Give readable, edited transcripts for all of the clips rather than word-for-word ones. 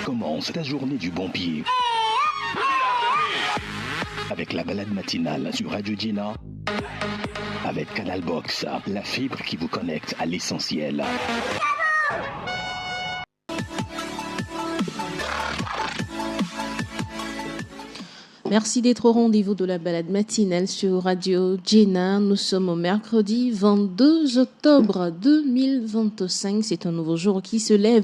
Commence ta journée du bon pied. Avec la balade matinale sur Radio Gina. Avec Canal Box, la fibre qui vous connecte à l'essentiel. Merci d'être au rendez-vous de la balade matinale sur Radio Gina. Nous sommes au mercredi 22 octobre 2025. C'est un nouveau jour qui se lève.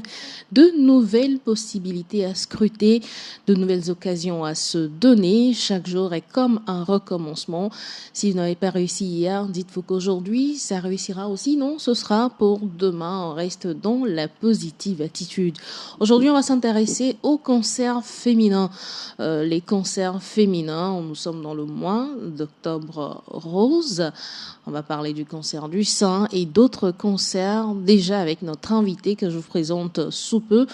De nouvelles possibilités à scruter, de nouvelles occasions à se donner. Chaque jour est comme un recommencement. Si vous n'avez pas réussi hier, dites-vous qu'aujourd'hui, ça réussira aussi. Non, ce sera pour demain. On reste dans la positive attitude. Aujourd'hui, on va s'intéresser aux cancers féminins. Les cancers féminin. Nous sommes dans le mois d'octobre rose. On va parler du cancer du sein et d'autres cancers déjà avec notre invité que je vous présente sous peu.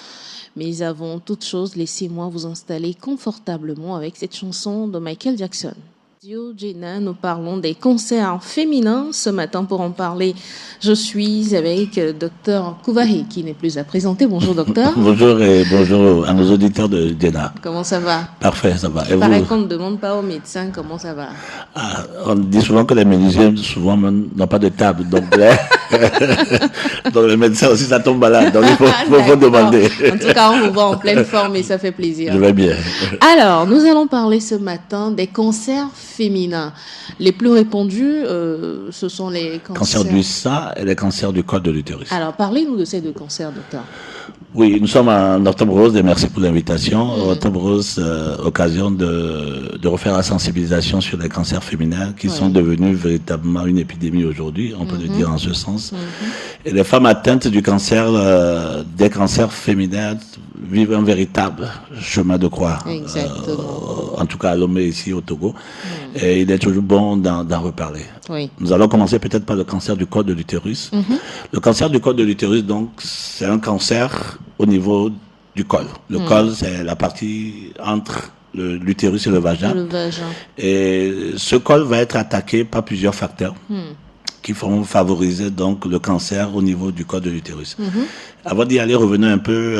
Mais avant toute chose, laissez-moi vous installer confortablement avec cette chanson de Michael Jackson. Gina, nous parlons des cancers féminins. Ce matin, pour en parler, je suis avec Dr Kouvahi, qui n'est plus à présenter. Bonjour, docteur. Bonjour et bonjour à nos auditeurs de Gina. Comment ça va? Parfait, ça va. Il paraît qu'on ne demande pas aux médecins comment ça va. On dit souvent que les médecins, souvent, n'ont pas de table. Donc, donc les médecins aussi, ça tombe malade. Donc, il faut demander. En tout cas, on vous voit en pleine forme et ça fait plaisir. Je vais bien. Alors, nous allons parler ce matin des cancers féminins. Les plus répandus, ce sont les cancers du sein et les cancers du col de l'utérus. Alors, parlez-nous de ces deux cancers, docteur. Oui, nous sommes en Octobre Rose et merci pour l'invitation. Octobre Rose, occasion de refaire la sensibilisation sur les cancers féminins qui sont devenus véritablement une épidémie aujourd'hui, on peut le dire en ce sens. Et les femmes atteintes du cancer, des cancers féminins, vivent un véritable chemin de croix. Exactement. En tout cas à Lomé, ici au Togo. Et il est toujours bon d'en reparler. Oui. Nous allons commencer peut-être par le cancer du col de l'utérus. Le cancer du col de l'utérus, donc, c'est un cancer au niveau du col. Le col, c'est la partie entre l'utérus et le vagin. Le vagin. Et ce col va être attaqué par plusieurs facteurs qui vont favoriser donc le cancer au niveau du col de l'utérus. Avant d'y aller, revenons un peu,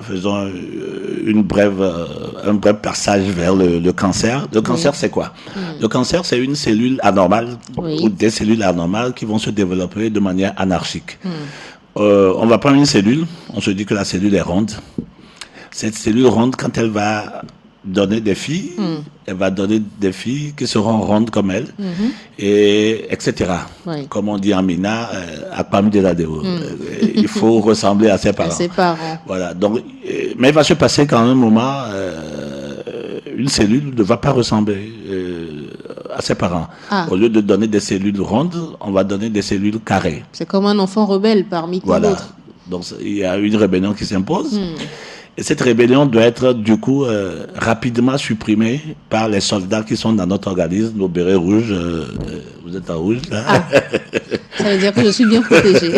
faisons un bref passage vers le cancer. Le cancer, c'est quoi? Le cancer, c'est une cellule anormale ou des cellules anormales qui vont se développer de manière anarchique. On va prendre une cellule, on se dit que la cellule est ronde. Cette cellule ronde, quand elle va donner des filles, elle va donner des filles qui seront rondes comme elle, et etc. Comme on dit en Mina, à Pami de la Déo. Il faut ressembler à ses parents. Voilà. Donc, mais il va se passer qu'à un moment, une cellule ne va pas ressembler à ses parents. Au lieu de donner des cellules rondes, on va donner des cellules carrées. C'est comme un enfant rebelle parmi tous d'autres. Donc, il y a une rébellion qui s'impose. Et cette rébellion doit être, du coup, rapidement supprimée par les soldats qui sont dans notre organisme, nos bérets rouges. Vous êtes en rouge, là. Ça veut dire que je suis bien protégée.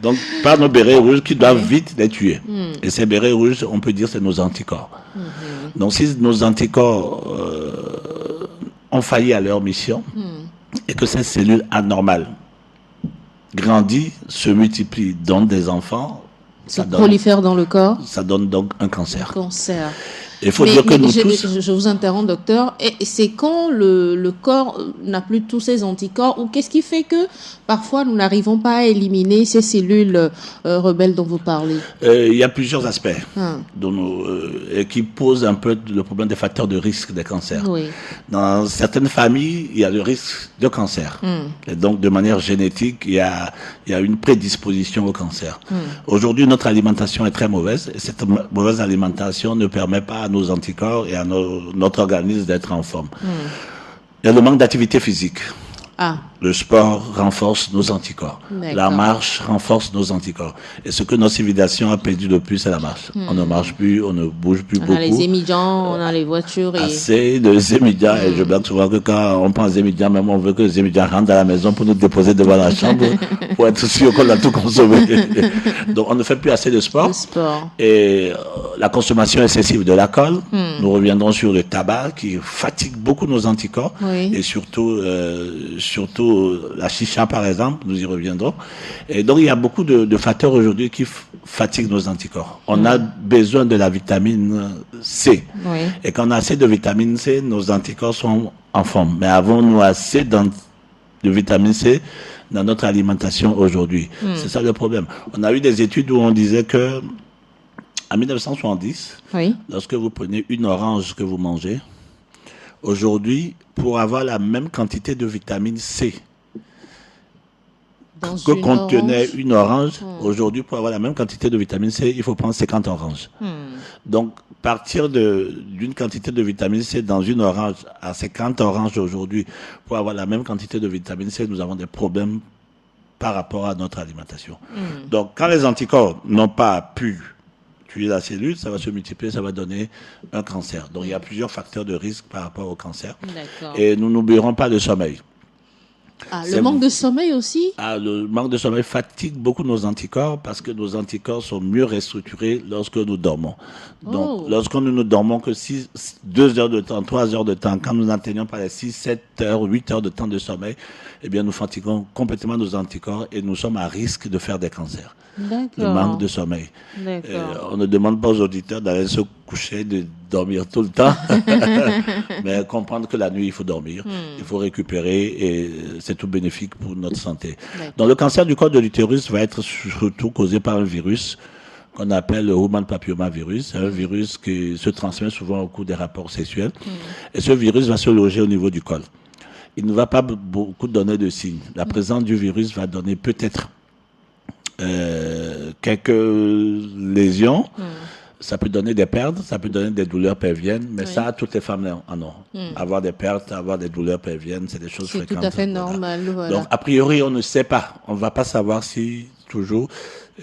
Donc, par nos bérets rouges qui doivent vite les tuer. Et ces bérets rouges, on peut dire, c'est nos anticorps. Donc, si nos anticorps ont failli à leur mission, et que ces cellules anormales grandissent, se multiplient, donnent des enfants, ça prolifère dans le corps. Ça donne donc un cancer. Cancer. Il faut dire que nous tous... Je vous interromps, docteur. Et c'est quand le corps n'a plus tous ses anticorps, ou qu'est-ce qui fait que parfois nous n'arrivons pas à éliminer ces cellules rebelles dont vous parlez? Il y a plusieurs aspects qui posent un peu le problème des facteurs de risque des cancers. Dans certaines familles, il y a le risque de cancer. Et donc, de manière génétique, il y a une prédisposition au cancer. Aujourd'hui, notre alimentation est très mauvaise, et cette mauvaise alimentation ne permet pas à nos anticorps et à notre organisme d'être en forme. Il y a le manque d'activité physique. Le sport renforce nos anticorps. La marche renforce nos anticorps. Et ce que notre civilisation a perdu le plus, c'est la marche. On ne marche plus, on ne bouge plus beaucoup. On a les émigrants, on a les voitures. Assez de émigrants. Et je blague souvent que quand on prend les émigrants, même on veut que les émigrants rentrent à la maison pour nous déposer devant la chambre pour être sûr qu'on a tout consommé. Donc on ne fait plus assez de sport. Et la consommation excessive de l'alcool. Nous reviendrons sur le tabac qui fatigue beaucoup nos anticorps. Et surtout surtout la chicha par exemple, nous y reviendrons. Et donc il y a beaucoup de facteurs aujourd'hui qui fatiguent nos anticorps. On a besoin de la vitamine C. Oui. Et quand on a assez de vitamine C, nos anticorps sont en forme. Mais avons-nous assez de vitamine C dans notre alimentation aujourd'hui? C'est ça le problème. On a eu des études où on disait que en 1970, lorsque vous prenez une orange que vous mangez, aujourd'hui, pour avoir la même quantité de vitamine C que contenait une orange, aujourd'hui, pour avoir la même quantité de vitamine C, il faut prendre 50 oranges. Donc, partir d'une quantité de vitamine C dans une orange à 50 oranges aujourd'hui, pour avoir la même quantité de vitamine C, nous avons des problèmes par rapport à notre alimentation. Donc, quand les anticorps n'ont pas pu tuer la cellule, ça va se multiplier, ça va donner un cancer. Donc, il y a plusieurs facteurs de risque par rapport au cancer. Et nous n'oublierons pas le sommeil. Le manque de sommeil aussi? Le manque de sommeil fatigue beaucoup nos anticorps parce que nos anticorps sont mieux restructurés lorsque nous dormons. Donc, lorsque nous dormons que 2 heures de temps, 3 heures de temps, quand nous n'atteignons pas les 6, 7 heures, 8 heures de temps de sommeil, eh bien, nous fatiguons complètement nos anticorps et nous sommes à risque de faire des cancers. Le manque de sommeil. On ne demande pas aux auditeurs d'aller se coucher, de dormir tout le temps, mais comprendre que la nuit, il faut dormir, il faut récupérer et c'est tout bénéfique pour notre santé. Donc, le cancer du col de l'utérus va être surtout causé par un virus qu'on appelle le human papillomavirus. C'est un virus qui se transmet souvent au cours des rapports sexuels. Et ce virus va se loger au niveau du col. Il ne va pas beaucoup donner de signes. La présence du virus va donner peut-être quelques lésions, ça peut donner des pertes, ça peut donner des douleurs pelviennes, mais ça, toutes les femmes en ont. Avoir des pertes, avoir des douleurs pelviennes, c'est des choses fréquentes. C'est tout à fait normal. Voilà. Donc, a priori, on ne sait pas. On ne va pas savoir si, toujours,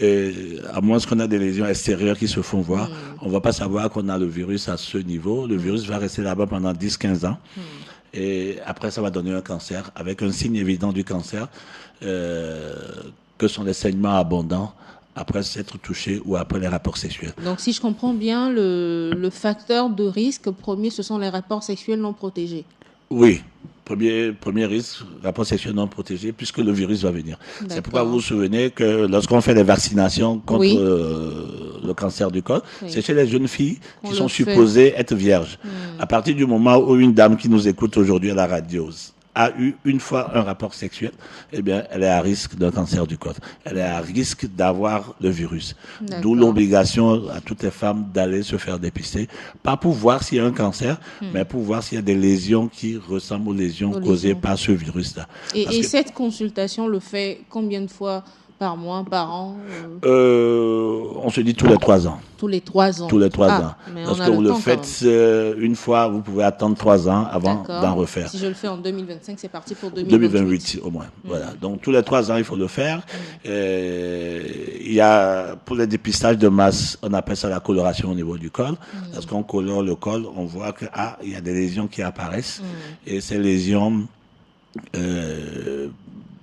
à moins qu'on a des lésions extérieures qui se font voir, on ne va pas savoir qu'on a le virus à ce niveau. Le virus va rester là-bas pendant 10-15 ans. Et après, ça va donner un cancer, avec un signe évident du cancer, que sont les saignements abondants après s'être touché ou après les rapports sexuels. Donc, si je comprends bien, le facteur de risque premier, ce sont les rapports sexuels non protégés. Oui. Premier risque, rapport sexuel non protégé, puisque le virus va venir. C'est pourquoi vous vous souvenez que lorsqu'on fait les vaccinations contre le cancer du col, c'est chez les jeunes filles qui sont supposées être vierges. À partir du moment où une dame qui nous écoute aujourd'hui à la radio a eu une fois un rapport sexuel, eh bien, elle est à risque d'un cancer du col. Elle est à risque d'avoir le virus. D'où l'obligation à toutes les femmes d'aller se faire dépister. Pas pour voir s'il y a un cancer, mais pour voir s'il y a des lésions qui ressemblent aux lésions causées par ce virus-là. Et cette consultation le fait combien de fois par mois, par an? On se dit tous les 3 ans. Tous les 3 ans. Tous les 3 ans. Lorsque vous le faites une fois, vous pouvez attendre 3 ans avant d'en refaire. Si je le fais en 2025, c'est parti pour 2028 au moins. Voilà. Donc tous les 3 ans, il faut le faire. Il y a, pour les dépistages de masse, on appelle ça la coloration au niveau du col. Lorsqu'on colore le col, on voit que il y a des lésions qui apparaissent. Et ces lésions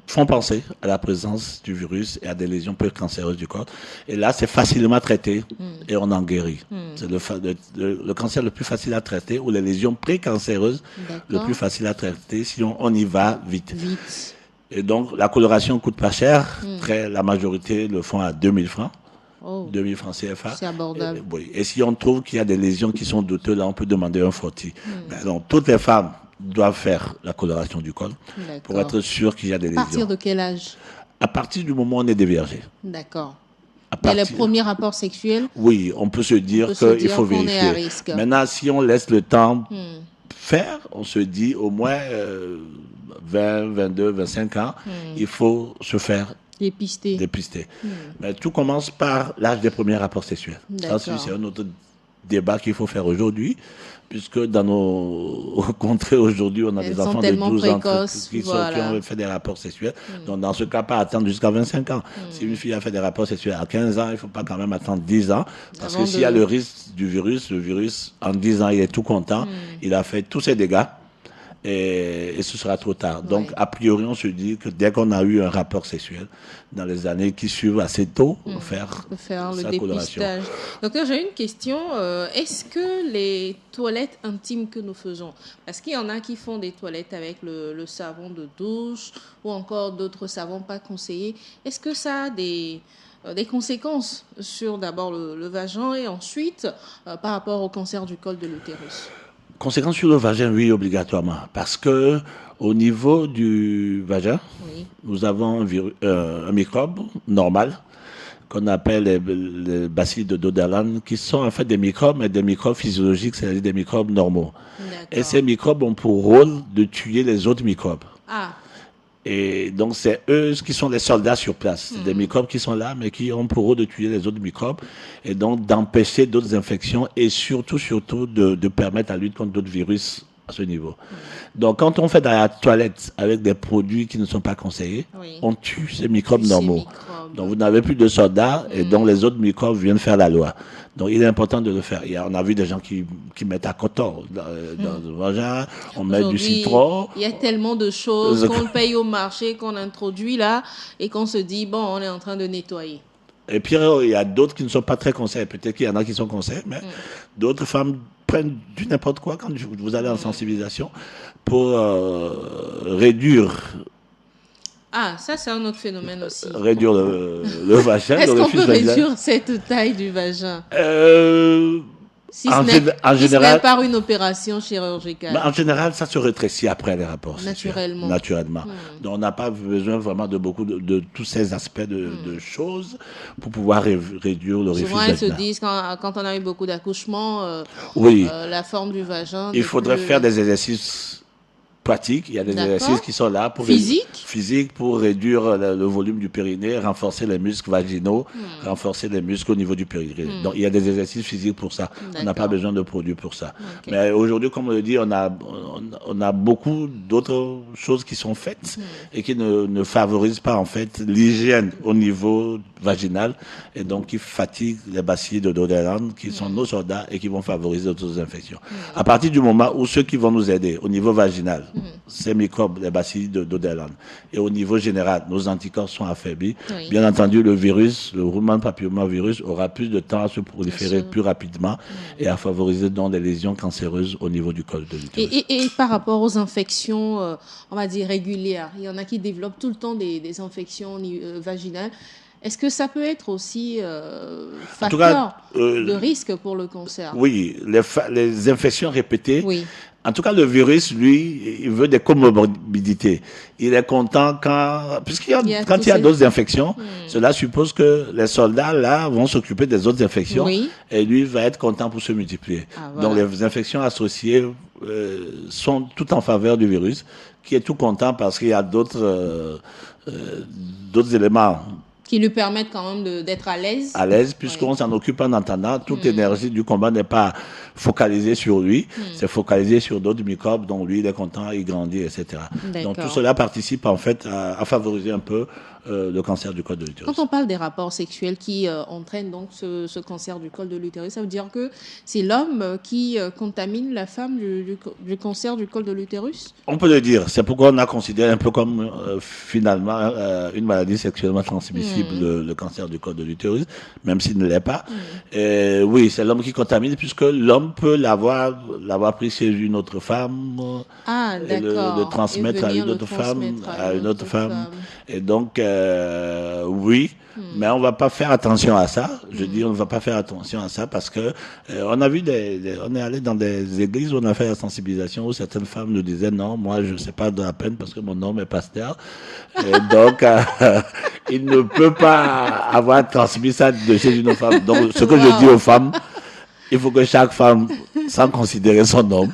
font penser à la présence du virus et à des lésions précancéreuses du corps. Et là, c'est facilement traité et on en guérit. C'est le cancer le plus facile à traiter ou les lésions précancéreuses le plus facile à traiter si on y va vite. Et donc, la coloration coûte pas cher. La majorité le font à 2000 francs. 2000 francs CFA. C'est abordable. Et si on trouve qu'il y a des lésions qui sont douteuses, là, on peut demander un frottis. Donc, toutes les femmes doivent faire la coloration du col pour être sûr qu'il y a des lésions. À partir de quel âge? À partir du moment où on est déviergé. D'accord. Et les premiers rapports sexuels? Oui, on peut se dire qu'il faut vérifier. Maintenant, si on laisse le temps faire, on se dit au moins 20, 22, 25 ans, il faut se faire dépister. Mais tout commence par l'âge des premiers rapports sexuels. Ça, c'est un autre débat qu'il faut faire aujourd'hui, puisque dans nos contrées aujourd'hui, on a des enfants de 12 ans qui ont fait des rapports sexuels. Donc, dans ce cas, pas attendre jusqu'à 25 ans. Si une fille a fait des rapports sexuels à 15 ans, il ne faut pas quand même attendre 10 ans, parce que s'il y a le risque du virus, le virus, en 10 ans, il est tout content, il a fait tous ses dégâts. et ce sera trop tard. Donc, a priori, on se dit que dès qu'on a eu un rapport sexuel, dans les années qui suivent assez tôt, faire le dépistage. Docteur, j'ai une question. Est-ce que les toilettes intimes que nous faisons, parce qu'il y en a qui font des toilettes avec le savon de douche ou encore d'autres savons pas conseillés, est-ce que ça a des conséquences sur d'abord le vagin et ensuite par rapport au cancer du col de l'utérus? Conséquences sur le vagin, oui, obligatoirement. Parce que au niveau du vagin, nous avons un microbe normal qu'on appelle les bacilles de dos d'Allan, qui sont en fait des microbes, mais des microbes physiologiques, c'est-à-dire des microbes normaux. Et ces microbes ont pour rôle de tuer les autres microbes. Et donc, c'est eux qui sont les soldats sur place. C'est des microbes qui sont là, mais qui ont pour rôle de tuer les autres microbes et donc d'empêcher d'autres infections et surtout de permettre la lutte contre d'autres virus à ce niveau. Donc, quand on fait dans la toilette avec des produits qui ne sont pas conseillés, on tue ces microbes normaux. Donc, vous n'avez plus de soldats et donc les autres microbes viennent faire la loi. Donc, il est important de le faire. On a vu des gens qui mettent à coton dans le vagin, on met du citron. Il y a tellement de choses qu'on paye au marché, qu'on introduit là, et qu'on se dit, bon, on est en train de nettoyer. Et puis, il y a d'autres qui ne sont pas très conseillés. Peut-être qu'il y en a qui sont conseillés, mais d'autres femmes prennent du n'importe quoi quand vous allez en sensibilisation pour réduire... ça, c'est un autre phénomène aussi. Réduire le vagin. Est-ce qu'on peut réduire cette taille du vagin si ce n'est par une opération chirurgicale. En général, ça se rétrécit après les rapports naturellement. Donc, on n'a pas besoin vraiment de beaucoup de tous ces aspects de choses pour pouvoir réduire le reflux vaginal. Souvent, elles se disent, quand on a eu beaucoup d'accouchements, la forme du vagin... Il faudrait faire des exercices pratiques. Il y a des exercices qui sont là pour physique pour réduire le volume du périnée, renforcer les muscles vaginaux, renforcer les muscles au niveau du périnée. Donc il y a des exercices physiques pour ça. On n'a pas besoin de produits pour ça. Mais aujourd'hui, comme on le dit, on a beaucoup d'autres choses qui sont faites et qui ne favorisent pas en fait l'hygiène au niveau vaginal et donc qui fatiguent les bacilles de dos d'Allan qui sont nos soldats et qui vont favoriser d'autres infections. À partir du moment où ceux qui vont nous aider au niveau vaginal, ces microbes, les bacilles de dos d'Allan, et au niveau général, nos anticorps sont affaiblis, bien entendu, le virus, le roulement papillomavirus aura plus de temps à se proliférer plus rapidement et à favoriser donc des lésions cancéreuses au niveau du col de l'utérus. Et par rapport aux infections, on va dire régulières, il y en a qui développent tout le temps des infections vaginales. Est-ce que ça peut être aussi facteur de risque pour le cancer? Oui, les infections répétées. En tout cas, le virus, lui, il veut des comorbidités. Il est content quand il y a d'autres infections, cela suppose que les soldats, là, vont s'occuper des autres infections et lui va être content pour se multiplier. Donc, les infections associées sont tout en faveur du virus, qui est tout content parce qu'il y a d'autres éléments qui lui permettent quand même d'être à l'aise. À l'aise, puisqu'on s'en occupe en attendant. Toute l'énergie du combat n'est pas focalisée sur lui, c'est focalisé sur d'autres microbes dont lui, il est content, il grandit, etc. Donc tout cela participe en fait à favoriser un peu le cancer du col de l'utérus. Quand on parle des rapports sexuels qui entraînent donc ce cancer du col de l'utérus, ça veut dire que c'est l'homme qui contamine la femme du cancer du col de l'utérus? On peut le dire. C'est pourquoi on a considéré un peu comme finalement une maladie sexuellement transmissible, le cancer du col de l'utérus, même s'il ne l'est pas. Oui, c'est l'homme qui contamine puisque l'homme peut l'avoir pris chez une autre femme et le transmettre à une autre femme. Et donc, oui, mais on va pas faire attention à ça. Je dis, on ne va pas faire attention à ça parce que on a vu on est allé dans des églises où on a fait la sensibilisation où certaines femmes nous disaient non, moi je sais pas de la peine parce que mon homme est pasteur. Et donc, il ne peut pas avoir transmis ça de chez une femme. Donc, ce que je dis aux femmes, il faut que chaque femme, sans considérer son homme,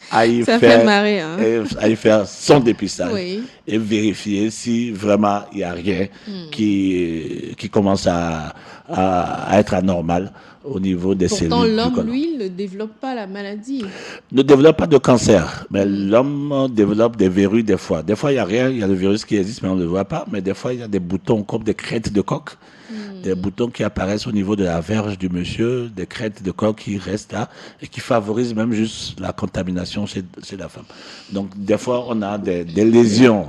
aille faire son dépistage et vérifier si vraiment il n'y a rien qui commence à être anormal au niveau des cellules. Pourtant, l'homme, lui, ne développe pas la maladie. Ne développe pas de cancer, mais l'homme développe des verrues des fois. Des fois, il n'y a rien, il y a le virus qui existe, mais on ne le voit pas. Mais des fois, il y a des boutons comme des crêtes de coq. Des boutons qui apparaissent au niveau de la verge du monsieur, des crêtes de corps qui restent là et qui favorisent même juste la contamination chez la femme. Donc, des fois, on a des lésions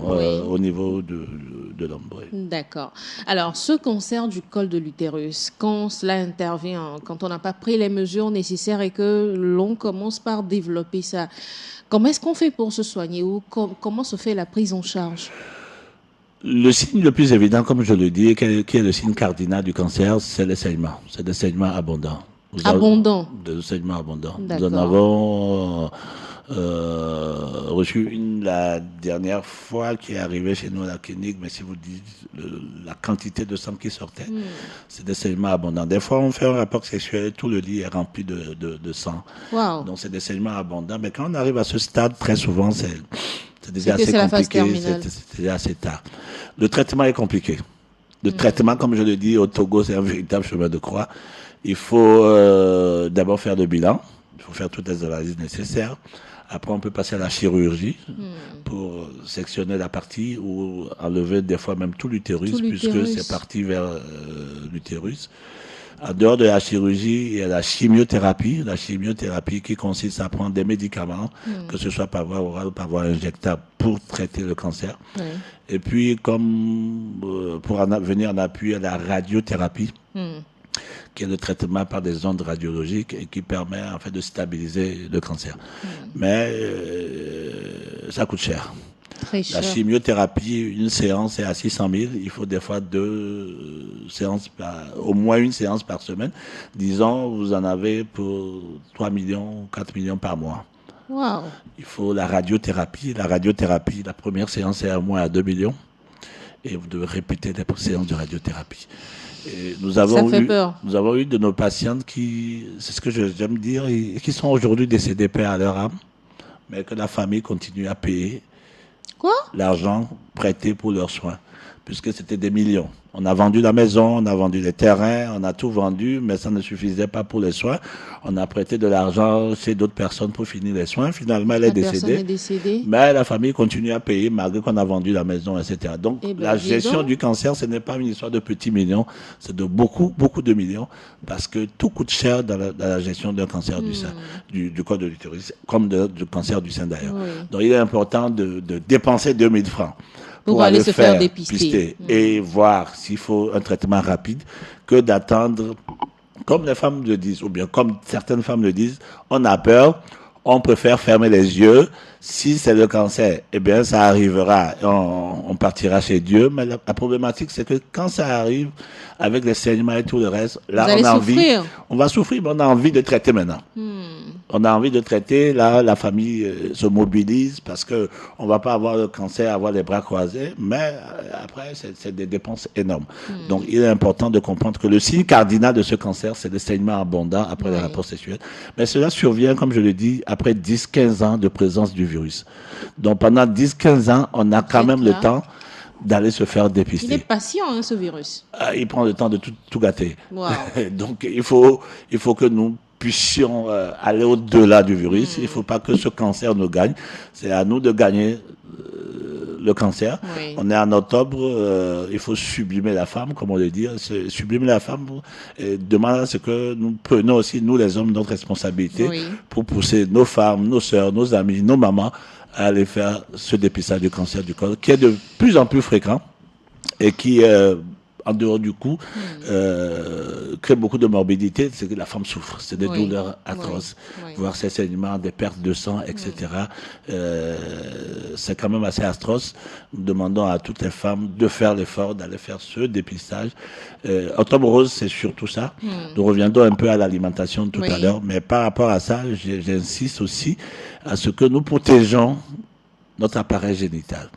au niveau de l'homme. Oui. D'accord. Alors, ce cancer du col de l'utérus, quand cela intervient, quand on n'a pas pris les mesures nécessaires et que l'on commence par développer ça, comment est-ce qu'on fait pour se soigner ou comment se fait la prise en charge? Le signe le plus évident, comme je le dis, qui est le signe cardinal du cancer, c'est le saignement. C'est des saignements abondants. Des saignements abondants. Nous en avons reçu une la dernière fois qui est arrivée chez nous à la clinique, mais si vous dites la quantité de sang qui sortait, c'est des saignements abondants. Des fois, on fait un rapport sexuel, tout le lit est rempli de sang. Wow. Donc, c'est des saignements abondants. Mais quand on arrive à ce stade, très souvent, c'est déjà assez compliqué, c'est déjà assez tard. Le traitement est compliqué. Le traitement, comme je le dis, au Togo, c'est un véritable chemin de croix. Il faut d'abord faire le bilan. Il faut faire toutes les analyses nécessaires. Après, on peut passer à la chirurgie pour sectionner la partie ou enlever des fois même tout l'utérus, puisque c'est parti vers l'utérus. En dehors de la chirurgie, il y a la chimiothérapie. La chimiothérapie qui consiste à prendre des médicaments, que ce soit par voie orale ou par voie injectable, pour traiter le cancer. Et puis, comme pour venir en appui à la radiothérapie, qui est le traitement par des ondes radiologiques et qui permet en fait de stabiliser le cancer. Mais ça coûte cher. La chimiothérapie, une séance est à 600 000. Il faut des fois 2 séances, au moins une séance par semaine. Disons, vous en avez pour 3 millions, 4 millions par mois. Wow. Il faut la radiothérapie. La radiothérapie, la première séance est à moins à 2 millions. Et vous devez répéter des séances de radiothérapie. Et nous avons eu de nos patientes qui, c'est ce que j'aime dire, qui sont aujourd'hui décédées paix à leur âme, mais que la famille continue à payer l'argent prêté pour leurs soins, puisque c'était des millions. On a vendu la maison, on a vendu les terrains, on a tout vendu, mais ça ne suffisait pas pour les soins. On a prêté de l'argent chez d'autres personnes pour finir les soins. Finalement, elle est décédée. Mais la famille continue à payer malgré qu'on a vendu la maison, etc. Donc, la gestion du cancer, ce n'est pas une histoire de petits millions, c'est de beaucoup, beaucoup de millions, parce que tout coûte cher dans la gestion d'un cancer du sein, du col de l'utérus, comme du cancer du sein d'ailleurs. Donc, il est important de dépenser 2000 francs. Pour aller se faire dépister et voir s'il faut un traitement rapide, que d'attendre, comme les femmes le disent, ou bien comme certaines femmes le disent, on a peur, on préfère fermer les yeux. Si c'est le cancer, eh bien, ça arrivera, on partira chez Dieu. Mais la problématique, c'est que quand ça arrive, avec les saignements et tout le reste, là, on va souffrir, mais on a envie de traiter maintenant. On a envie de traiter, là, la famille se mobilise parce que on va pas avoir le cancer, avoir les bras croisés, mais après, c'est des dépenses énormes. Donc, il est important de comprendre que le signe cardinal de ce cancer, c'est le saignement abondant après les rapports sexuels. Mais cela survient, comme je le dis, après 10-15 ans de présence du virus. Donc, pendant 10-15 ans, on a quand même le temps d'aller se faire dépister. Il est patient, hein, ce virus. Il prend le temps de tout gâter. Wow. Donc, il faut que nous puissions aller au-delà du virus. Il ne faut pas que ce cancer nous gagne. C'est à nous de gagner le cancer. On est en octobre, il faut sublimer la femme, comme on le dit. Sublimer la femme demande à ce que nous prenions aussi, nous les hommes, notre responsabilité pour pousser nos femmes, nos sœurs, nos amis, nos mamans à aller faire ce dépistage du cancer du col, qui est de plus en plus fréquent et qui en dehors du coup, crée beaucoup de morbidité, c'est que la femme souffre. C'est des douleurs atroces, voire ces saignements, des pertes de sang, etc. C'est quand même assez atroce. Nous demandons à toutes les femmes de faire l'effort, d'aller faire ce dépistage. Octobre Rose, c'est surtout ça. Nous reviendrons un peu à l'alimentation tout à l'heure, mais par rapport à ça, j'insiste aussi à ce que nous protégeons notre appareil génital.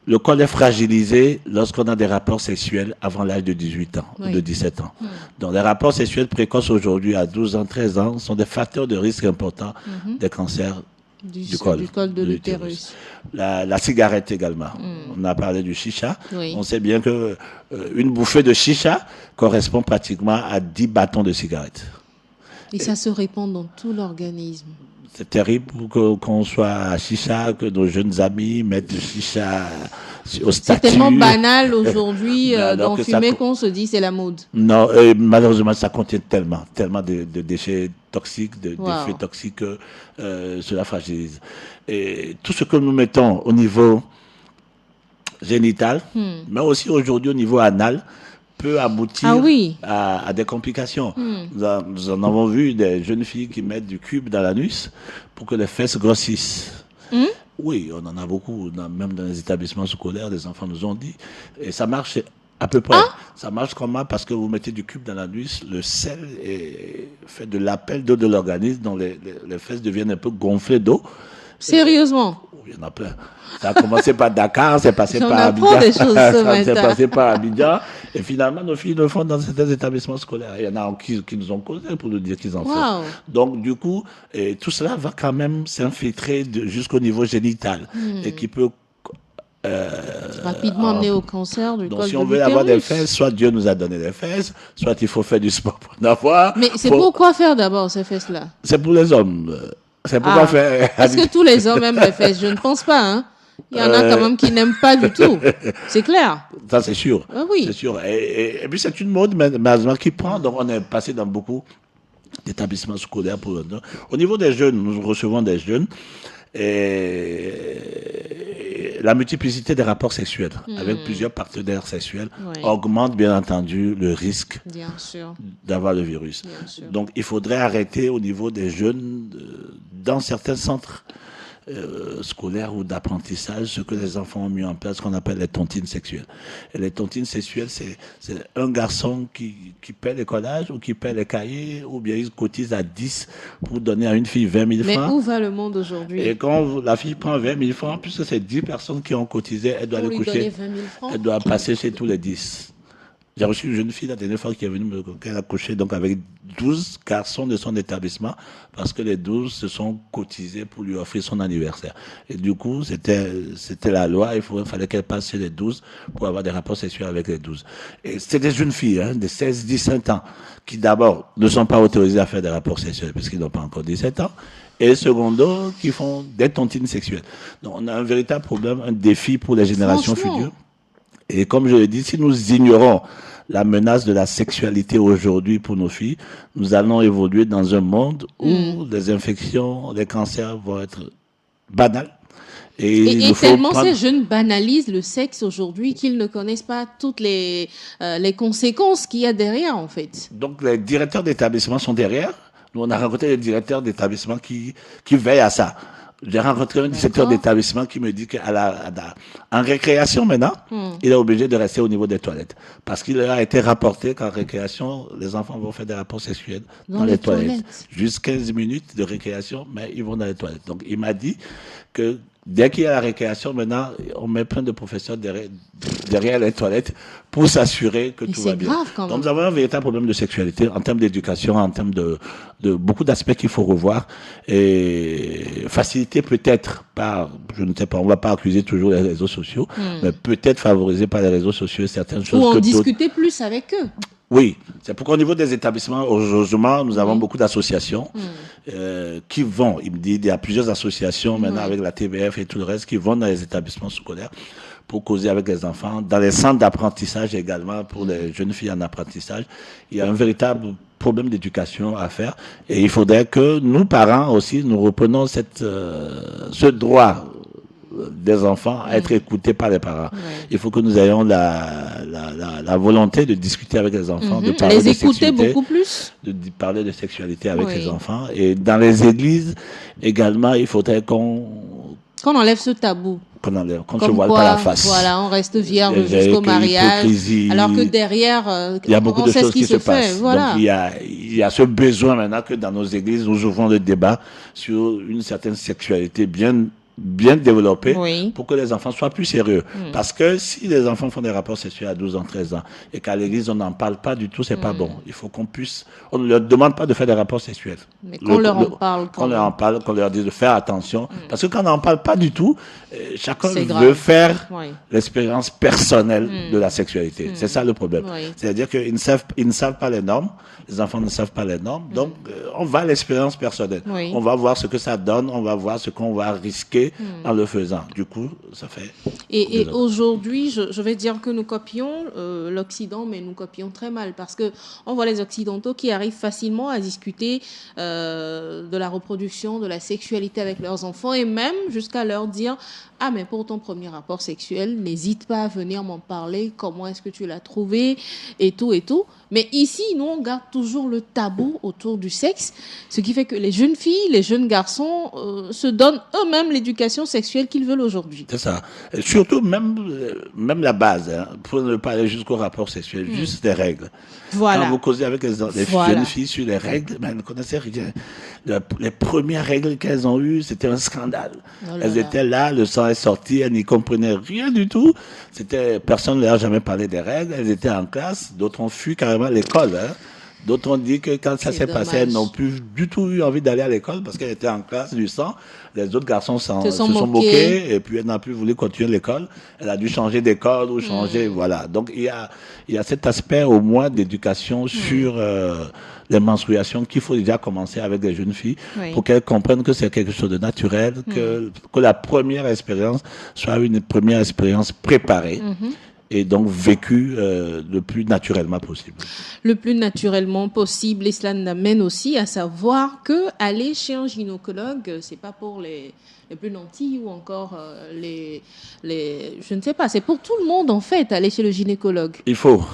Le col est fragilisé lorsqu'on a des rapports sexuels avant l'âge de 18 ans ou de 17 ans. Donc, les rapports sexuels précoces aujourd'hui à 12 ans, 13 ans sont des facteurs de risque importants des cancers du col de l'utérus. La cigarette également. On a parlé du chicha. On sait bien que une bouffée de chicha correspond pratiquement à 10 bâtons de cigarette. Et ça se répand dans tout l'organisme. c'est terrible qu'on soit à chicha, que nos jeunes amis mettent du chicha au statut. C'est tellement banal aujourd'hui d'en fumer qu'on se dit c'est la mode. Non, malheureusement, ça contient tellement de déchets toxiques, d'effets toxiques que cela fragilise. Et tout ce que nous mettons au niveau génital, mais aussi aujourd'hui au niveau anal, peut aboutir à des complications. Nous en avons vu des jeunes filles qui mettent du cube dans l'anus pour que les fesses grossissent. Oui, on en a beaucoup, même dans les établissements scolaires, les enfants nous ont dit. Et ça marche à peu près. Ça marche comment? Parce que vous mettez du cube dans l'anus, le sel fait de l'appel d'eau de l'organisme, dont les fesses deviennent un peu gonflées d'eau. Sérieusement? Il y en a plein. Ça a commencé par Dakar, c'est passé par Abidjan. C'est passé par Abidjan. Et finalement, nos filles le font dans certains établissements scolaires. Il y en a qui nous ont causé pour nous dire qu'ils en font. Donc, du coup, tout cela va quand même s'infiltrer jusqu'au niveau génital. Et qui peut rapidement amener au cancer du col de l'utérus. Donc, si on veut avoir des fesses, soit Dieu nous a donné des fesses, soit il faut faire du sport pour en avoir. Mais c'est pourquoi faire d'abord ces fesses-là? C'est pour les hommes. C'est pourquoi faire. Est-ce que tous les hommes aiment les fesses? Je ne pense pas, hein. Il y en a quand même qui n'aiment pas du tout. C'est clair. Ça, c'est sûr. Oui. C'est sûr. Et puis, c'est une mode, malheureusement, qui prend. Donc, on est passé dans beaucoup d'établissements scolaires pour. Au niveau des jeunes, nous recevons des jeunes. Et la multiplicité des rapports sexuels avec plusieurs partenaires sexuels augmente bien entendu le risque d'avoir le virus. Donc il faudrait arrêter au niveau des jeunes dans certains centres scolaires ou d'apprentissage ce que les enfants ont mis en place, qu'on appelle les tontines sexuelles. Et les tontines sexuelles, c'est un garçon qui paie les collages ou qui paie les cahiers, ou bien il cotise à 10 pour donner à une fille 20 000 francs. Mais où va le monde aujourd'hui? Et quand la fille prend 20 000 francs, puisque c'est 10 personnes qui ont cotisé, elle doit aller coucher. 20 000 francs. Elle doit passer chez tous les 10. J'ai reçu une jeune fille la dernière fois qui est venue qu'elle a couché donc avec 12 garçons de son établissement parce que les 12 se sont cotisés pour lui offrir son anniversaire. Et du coup, c'était la loi, il fallait qu'elle passe chez les 12 pour avoir des rapports sexuels avec les 12. Et c'est des jeunes filles, de 16, 17 ans, qui d'abord ne sont pas autorisées à faire des rapports sexuels parce qu'ils n'ont pas encore 17 ans. Et secondo, qui font des tontines sexuelles. Donc, on a un véritable problème, un défi pour les générations futures. Et comme je l'ai dit, si nous ignorons la menace de la sexualité aujourd'hui pour nos filles, nous allons évoluer dans un monde où les infections, les cancers vont être banals. Et tellement ces jeunes banalisent le sexe aujourd'hui qu'ils ne connaissent pas toutes les conséquences qu'il y a derrière, en fait. Donc, les directeurs d'établissement sont derrière. Nous, on a rencontré les directeurs d'établissement qui veillent à ça. J'ai rencontré un directeur d'établissement qui me dit qu'en récréation maintenant, il est obligé de rester au niveau des toilettes. Parce qu'il a été rapporté qu'en récréation, les enfants vont faire des rapports sexuels dans les toilettes. Juste 15 minutes de récréation, mais ils vont dans les toilettes. Donc, il m'a dit que dès qu'il y a la récréation, maintenant, on met plein de professeurs derrière les toilettes pour s'assurer que tout va bien. Grave, quand même. Donc, nous avons un véritable problème de sexualité en termes d'éducation, en termes de beaucoup d'aspects qu'il faut revoir. Et faciliter peut-être par, je ne sais pas, on ne va pas accuser toujours les réseaux sociaux, mais peut-être favoriser par les réseaux sociaux certaines choses. Ou en discuter plus avec eux. Oui, c'est pourquoi au niveau des établissements, aujourd'hui, nous avons beaucoup d'associations qui vont, il me dit, il y a plusieurs associations maintenant avec la TBF et tout le reste qui vont dans les établissements scolaires pour causer avec les enfants, dans les centres d'apprentissage également pour les jeunes filles en apprentissage. Il y a un véritable problème d'éducation à faire et il faudrait que nous, parents aussi, nous reprenons ce droit des enfants à être écoutés par les parents. Il faut que nous ayons la volonté de discuter avec les enfants, de parler les de écouter sexualité, beaucoup plus, de parler de sexualité avec les enfants. Et dans les églises également, il faudrait qu'on enlève ce tabou. Qu'on se voile pas la face. Voilà, on reste vierge jusqu'au mariage. Alors que derrière, il y a beaucoup de choses qui se passent. Voilà. Donc il y a ce besoin maintenant que dans nos églises, nous ouvrons le débat sur une certaine sexualité bien bien développée Oui. pour que les enfants soient plus sérieux. Parce que si les enfants font des rapports sexuels à 12 ans, 13 ans, et qu'à l'église, on n'en parle pas du tout, c'est pas bon. Il faut on ne leur demande pas de faire des rapports sexuels. Mais qu'on leur en parle quand qu'on leur en parle, qu'on leur dise de faire attention. Parce que quand on n'en parle pas du tout, chacun C'est veut grave. faire Oui. l'expérience personnelle de la sexualité. C'est ça le problème. Oui. C'est-à-dire qu'ils ne savent pas les normes, les enfants ne savent pas les normes, donc on va à l'expérience personnelle. Oui. On va voir ce que ça donne, on va voir ce qu'on va risquer en le faisant. Du coup, ça fait... Et aujourd'hui, je vais dire que nous copions l'Occident, mais nous copions très mal parce que on voit les Occidentaux qui arrivent facilement à discuter de la reproduction, de la sexualité avec leurs enfants et même jusqu'à leur dire « Ah, mais pour ton premier rapport sexuel, n'hésite pas à venir m'en parler, comment est-ce que tu l'as trouvé et tout et tout. » Mais ici, nous, on garde toujours le tabou autour du sexe, ce qui fait que les jeunes filles, les jeunes garçons se donnent eux-mêmes l'éducation sexuelle qu'ils veulent aujourd'hui. C'est ça. Et surtout, même la base, hein, pour ne pas aller jusqu'au rapport sexuel, juste des règles. Voilà. Quand vous causez avec les jeunes filles sur les règles, elles ne connaissaient rien. Les premières règles qu'elles ont eues, c'était un scandale. Elles étaient là, le sang est sorti, elles n'y comprenaient rien du tout. Personne ne leur a jamais parlé des règles. Elles étaient en classe, d'autres ont fui carrément à l'école. Hein. D'autres ont dit que quand ça s'est passé, elles n'ont plus du tout eu envie d'aller à l'école parce qu'elles étaient en classe du sang. Les autres garçons se sont moqués et puis elle n'a plus voulu continuer l'école. Elle a dû changer d'école ou changer, voilà. Donc il y a cet aspect au moins d'éducation sur les menstruations qu'il faut déjà commencer avec les jeunes filles pour qu'elles comprennent que c'est quelque chose de naturel, que la première expérience soit une première expérience préparée. Et donc vécu le plus naturellement possible. Le plus naturellement possible, et cela n'amène aussi à savoir que aller chez un gynécologue, c'est pas pour les plus nantis ou encore les je ne sais pas, c'est pour tout le monde en fait, aller chez le gynécologue. Il faut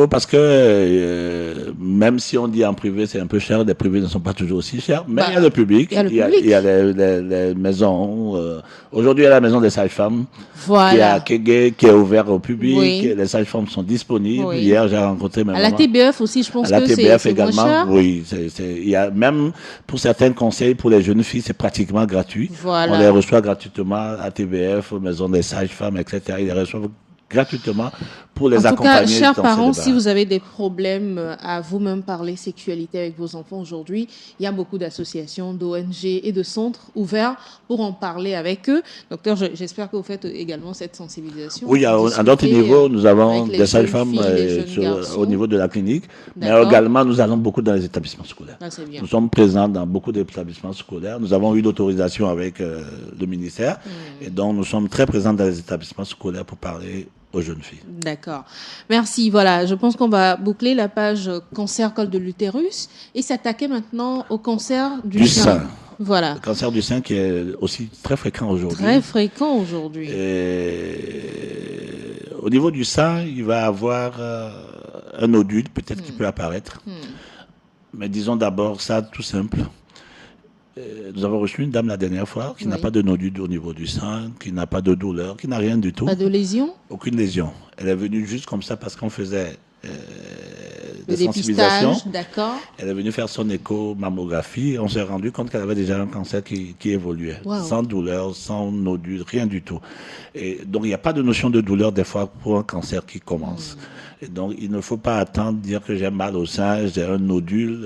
parce que même si on dit en privé c'est un peu cher, les privés ne sont pas toujours aussi chers, mais il y a le public, il y a les maisons. Aujourd'hui, il y a la maison des sages-femmes voilà. qui est ouvert au public. Oui. Les sages-femmes sont disponibles. Oui. Hier, j'ai rencontré ma maman. À la TBF aussi, je pense que c'est moins cher. À la TBF également, oui. Il y a même pour certains conseils pour les jeunes filles, c'est pratiquement gratuit. Voilà. On les reçoit gratuitement à TBF, aux maisons des sages-femmes, etc. Ils les reçoivent gratuitement pour les accompagner. En tout cas, chers parents, si vous avez des problèmes à vous-même parler sexualité avec vos enfants aujourd'hui, il y a beaucoup d'associations, d'ONG et de centres ouverts pour en parler avec eux. Docteur, j'espère que vous faites également cette sensibilisation. Oui, à d'autres niveaux, nous avons des sages-femmes au niveau de la clinique, mais également nous allons beaucoup dans les établissements scolaires. Ah, c'est bien. Nous sommes présents dans beaucoup d'établissements scolaires. Nous avons eu l'autorisation avec le ministère et donc nous sommes très présents dans les établissements scolaires pour parler aux jeunes filles. D'accord. Merci. Voilà, je pense qu'on va boucler la page cancer col de l'utérus et s'attaquer maintenant au cancer du sein. Voilà. Le cancer du sein qui est aussi très fréquent aujourd'hui. Très fréquent aujourd'hui. Au niveau du sein, il va y avoir un nodule peut-être qui peut apparaître. Mais disons d'abord ça tout simple. Nous avons reçu une dame la dernière fois qui n'a pas de nodule au niveau du sein, qui n'a pas de douleur, qui n'a rien du tout. Pas de lésion? Aucune lésion. Elle est venue juste comme ça parce qu'on faisait des sensibilisations. D'accord. Elle est venue faire son écho-mammographie et on s'est rendu compte qu'elle avait déjà un cancer qui évoluait. Wow. Sans douleur, sans nodule, rien du tout. Et donc il n'y a pas de notion de douleur des fois pour un cancer qui commence. Et donc il ne faut pas attendre, dire que j'ai mal au sein, j'ai un nodule.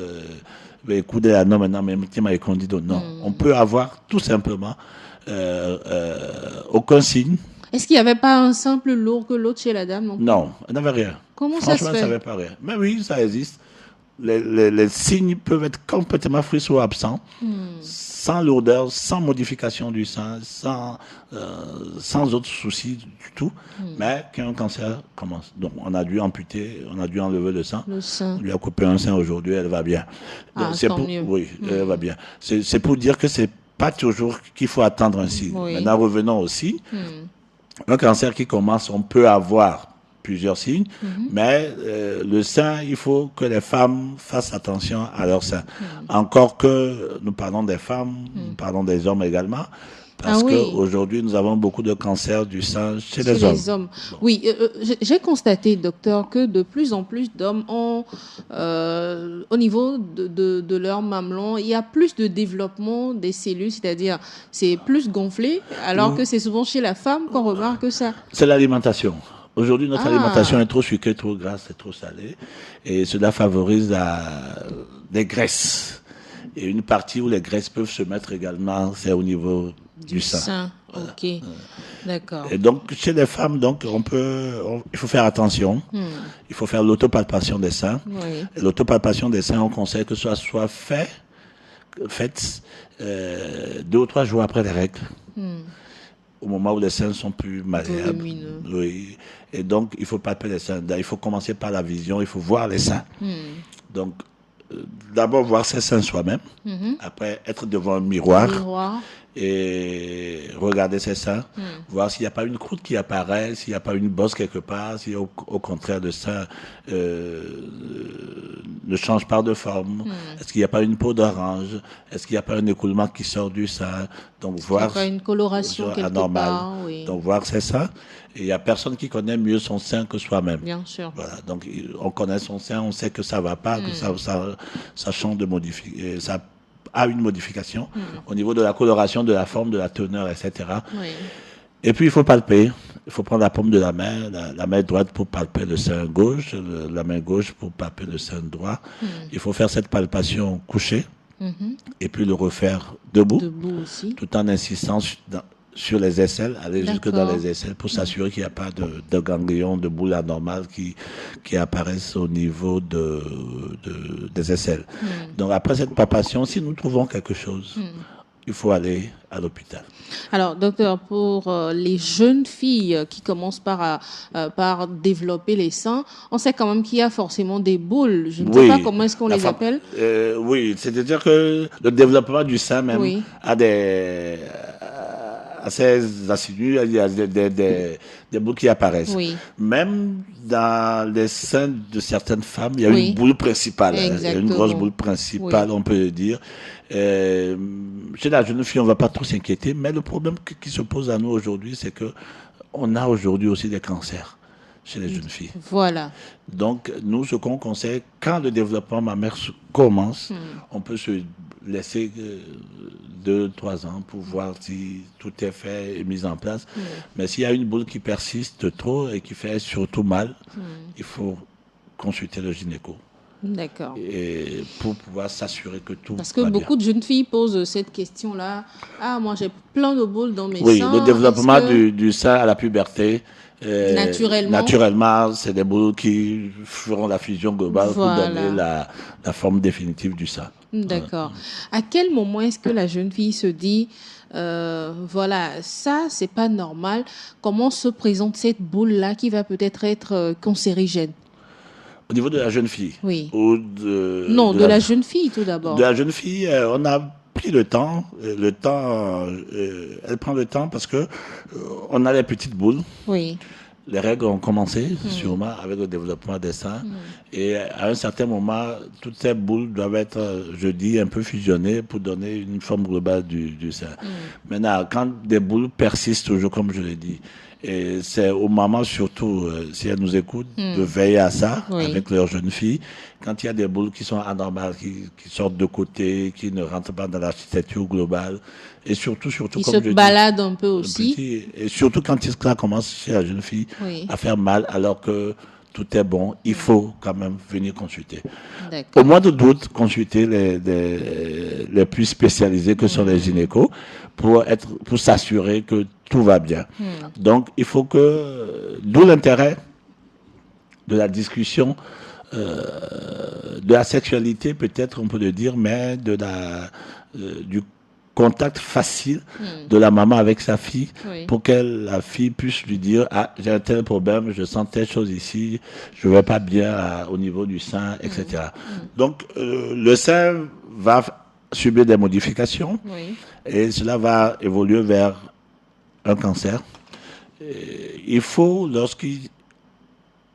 Écoutez, non, maintenant, même qui m'a dit non. On peut avoir tout simplement aucun signe. Est-ce qu'il n'y avait pas un simple lourd que l'autre chez la dame? Non, elle n'avait rien. Comment ça se fait? Franchement, ça n'avait pas rien. Mais oui, ça existe. Les signes peuvent être complètement frissons ou absents, sans lourdeur, sans modification du sein, sans autres soucis du tout, mais qu'un cancer commence. Donc, on a dû amputer, on a dû enlever le sein. On lui a coupé un sein aujourd'hui, elle va bien. Donc, mieux. Oui, elle va bien. C'est pour dire que c'est pas toujours qu'il faut attendre un signe. Oui. Maintenant, revenons au signe. Un cancer qui commence, on peut avoir plusieurs signes, mais le sein, il faut que les femmes fassent attention à leur sein. Encore que nous parlons des femmes, nous parlons des hommes également, Parce Ah oui. qu'aujourd'hui, nous avons beaucoup de cancers du sein chez Chez les hommes. les hommes. Bon. Oui, j'ai constaté, docteur, que de plus en plus d'hommes ont, au niveau de leur mamelon, il y a plus de développement des cellules, c'est-à-dire c'est plus gonflé, alors que c'est souvent chez la femme qu'on remarque ça. C'est l'alimentation. Aujourd'hui, notre Ah. alimentation est trop sucrée, trop grasse et trop salée. Et cela favorise des graisses. Et une partie où les graisses peuvent se mettre également, c'est au niveau du sein. Voilà. Ok, d'accord. Et donc, chez les femmes, donc, il faut faire attention. Il faut faire l'autopalpation des seins. Oui. Et l'autopalpation des seins, on conseille que ce soit faite 2 ou 3 jours après les règles. Au moment où les seins sont plus malléables. Volumineux. Oui. Et donc, il faut palper les seins. Il faut commencer par la vision, il faut voir les seins. Donc, d'abord voir ses seins soi-même. Après, être devant un miroir. Et regarder ses seins, voir s'il n'y a pas une croûte qui apparaît, s'il n'y a pas une bosse quelque part, si au contraire le sein ne change pas de forme, est-ce qu'il n'y a pas une peau d'orange, est-ce qu'il n'y a pas un écoulement qui sort du sein, donc voir il n'y a pas une coloration quelque anormale. part, oui. Donc voir ses seins, et il n'y a personne qui connaît mieux son sein que soi-même. Bien sûr. Voilà, donc on connaît son sein, on sait que ça va pas, que ça change de modifier, ça a une modification au niveau de la coloration, de la forme, de la teneur, etc. Oui. Et puis il faut palper. Il faut prendre la paume de la main droite pour palper le sein gauche, la main gauche pour palper le sein droit. Il faut faire cette palpation couchée et puis le refaire debout aussi. tout en insistant sur les aisselles, aller jusque dans les aisselles pour s'assurer qu'il n'y a pas de ganglions, de boules anormales qui apparaissent au niveau des aisselles. Donc après cette palpation, si nous trouvons quelque chose, il faut aller à l'hôpital. Alors, docteur, pour les jeunes filles qui commencent par développer les seins, on sait quand même qu'il y a forcément des boules. Je ne sais pas comment est-ce qu'on les appelle. Oui, c'est-à-dire que le développement du sein même a assez assidus, il y a des boules qui apparaissent. Oui. Même dans les seins de certaines femmes, il y a une boule principale. Il y a une grosse boule principale, on peut le dire. Chez la jeune fille, on ne va pas trop s'inquiéter, mais le problème qui se pose à nous aujourd'hui, c'est que on a aujourd'hui aussi des cancers chez les jeunes filles. Voilà. Donc, nous, ce qu'on conseille, quand le développement mammaire commence, on peut se laisser 2-3 ans pour voir si tout est fait et mis en place. Mais s'il y a une boule qui persiste trop et qui fait surtout mal, il faut consulter le gynéco. D'accord. Et pour pouvoir s'assurer que tout Parce que va beaucoup bien. de jeunes filles posent cette question-là. Ah, moi j'ai plein de boules dans mes seins. Oui, le développement du sein à la puberté. Naturellement, c'est des boules qui feront la fusion globale pour donner la forme définitive du sein. D'accord. À quel moment est-ce que la jeune fille se dit voilà, ça c'est pas normal. Comment se présente cette boule-là qui va peut-être être cancérigène? Au niveau de la jeune fille? Oui. Ou de la jeune fille tout d'abord. De la jeune fille, on a pris le temps. Elle prend le temps parce que on a les petites boules. Oui. Les règles ont commencé, sûrement, avec le développement des seins. Et à un certain moment, toutes ces boules doivent être, je dis, un peu fusionnées pour donner une forme globale du sein. Maintenant, quand des boules persistent toujours, comme je l'ai dit, et c'est aux mamans surtout, si elles nous écoutent, de veiller à ça avec leurs jeunes filles. Quand il y a des boules qui sont anormales, qui sortent de côté, qui ne rentrent pas dans l'architecture globale, et surtout, qui se baladent un peu aussi. Et surtout quand ça commence chez la jeune fille à faire mal, alors que tout est bon, il faut quand même venir consulter. Au mois d'août, consulter les plus spécialisés que sont les gynécos pour s'assurer que tout va bien. Donc, il faut d'où l'intérêt de la discussion, de la sexualité, peut-être on peut le dire, mais du contact facile de la maman avec sa fille pour que la fille puisse lui dire j'ai un tel problème, je sens telle chose ici, je vais pas bien au niveau du sein, etc. Donc le sein va subir des modifications et cela va évoluer vers un cancer. Il faut,